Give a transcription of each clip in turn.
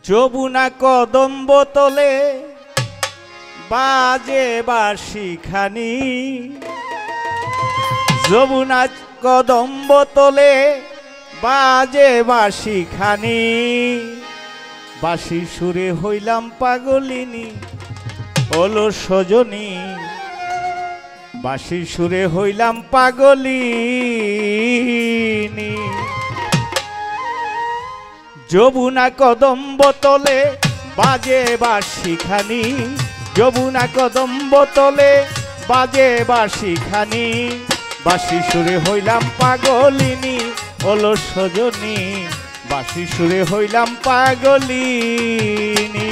যমুনা কদম্ব তলে বাজে বাঁশিখানি, যমুনা কদম্ব তলে বাজে বাঁশিখানি, বাঁশির সুরে হইলাম পাগলিনী ওলো সজনী, বাঁশির সুরে হইলাম পাগলিনী। যমুনা কদম্ব তলে বাজে বাঁশিখানি, যমুনা কদম্ব তলে বাজে বাঁশিখানি, বাঁশির সুরে হইলাম পাগলিনী ওলো সজনী, বাঁশির সুরে হইলাম পাগলিনী।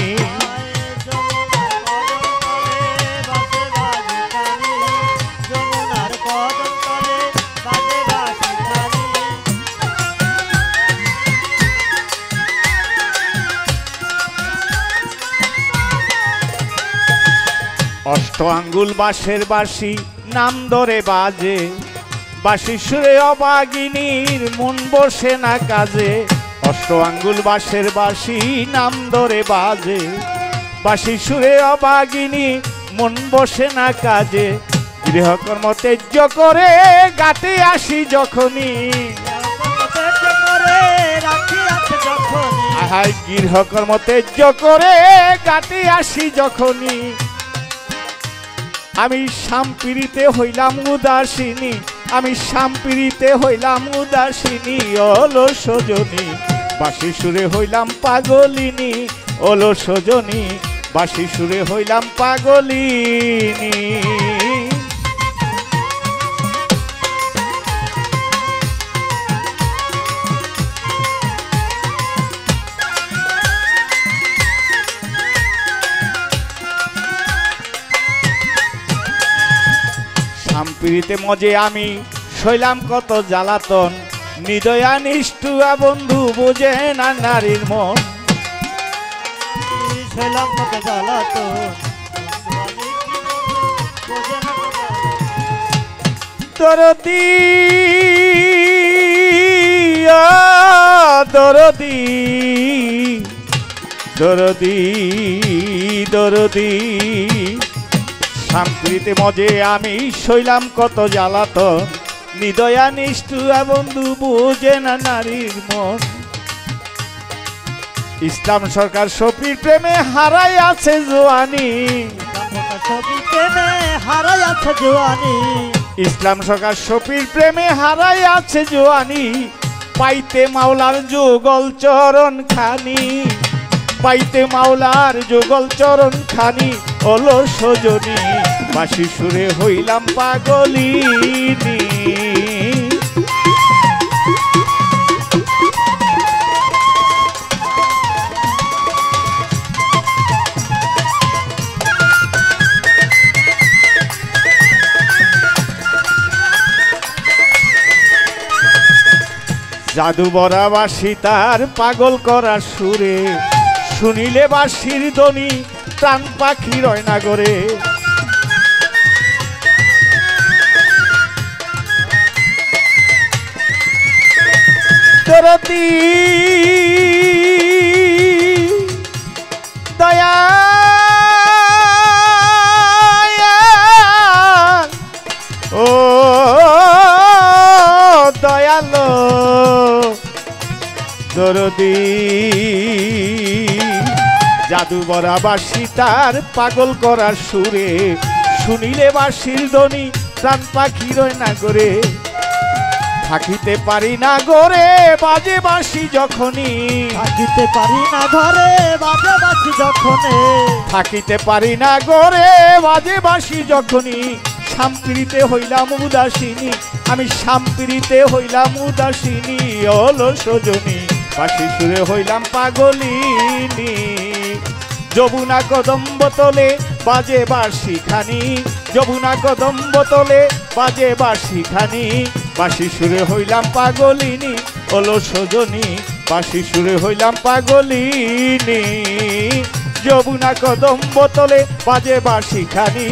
অষ্ট আঙ্গুল বাঁশের বাঁশি নাম ধরে বাজে, বাঁশির সুরে অবাগিনীর মন বসে না কাজে। অষ্ট আঙ্গুল বাঁশের বাঁশি নাম ধরে বাজে, বাঁশির সুরে অবাগিনী মন বসে না কাজে। গৃহকর্ম ত্যায্য করে গাতে আসি যখনই, আহাই গৃহকর্ম ত্যায্য করে গাতে আসি যখনই, আমি শামপিরিতে হইলাম উদাসিনী, আমি শামপিরিতে হইলাম উদাসিনী ওলো সজনী, বাঁশির সুরে হইলাম পাগলিনী ওলো সজনী, বাঁশির সুরে হইলাম পাগলিনী। শামপিরিতে মজে আমি শৈলাম কত জ্বালাতন, নিদয়া নিষ্ঠুয়া বন্ধু বোঝে না নারীর মন। শৈলাম কত জ্বালাতন, দরদি দরদি দরদি দরদি, শামপিরিতে মজে আমি শৈলাম কত জ্বালাতন, নিদয়া নিষ্ঠুয়া বন্ধু বুঝে না নারীর মন। ইসলাম সরকার শফির প্রেমে হারাই আছে জোয়ানি, হারাই আছে জোয়ানি, ইসলাম সরকার শফির প্রেমে হারাই আছে জোয়ানি, পাইতে মাওলার যুগল চরণ খানি, পাইতে মাওলার যুগল চরণ খানি ওলো সজনী, বাঁশির সুরে হইলাম পাগলিনী। জাদু বরা বাঁশি তার পাগল করার সুরে, শুনিলে বাঁশির ধ্বনি প্রাণ পাখি রয় না গরে। দরদি দয়া ও দয়ালো দরদি, জাদু বরা বাঁশি তার পাগল করার সুরে, শুনিলে বাঁশির ধ্বনি প্রাণ পাখি রয় না গরে। থাকিতে পারি না গরে বাজে বাঁশি যখনই, থাকিতে পারি না ঘরে বাজে বাঁশি যখনে, থাকিতে পারি না গরে বাজে বাঁশি যখনই, শামপিরিতে হইলাম উদাসিনী, আমি শামপিরিতে হইলাম উদাসিনী ওলো সজনী, বাঁশির সুরে হইলাম পাগলিনী। যমুনা কদম্ব তলে বাজে বাঁশিখানি, যমুনা কদম্ব তলে বাজে বাঁশিখানি, বাঁশির সুরে হইলাম পাগলিনী ওলো সজনী, বাঁশির সুরে হইলাম পাগলিনী। যমুনা কদম্ব তলে বাজে বাঁশিখানি,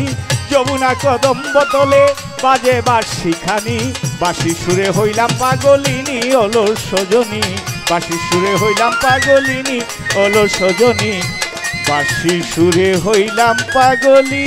যমুনা কদম্ব তলে বাজে বাঁশিখানি, বাঁশির সুরে হইলাম পাগলিনী ওলো সজনী, বাঁশির সুরে হইলাম পাগলিনী ওলো সজনী বাঁশির সুরে হইলাম পাগলিনী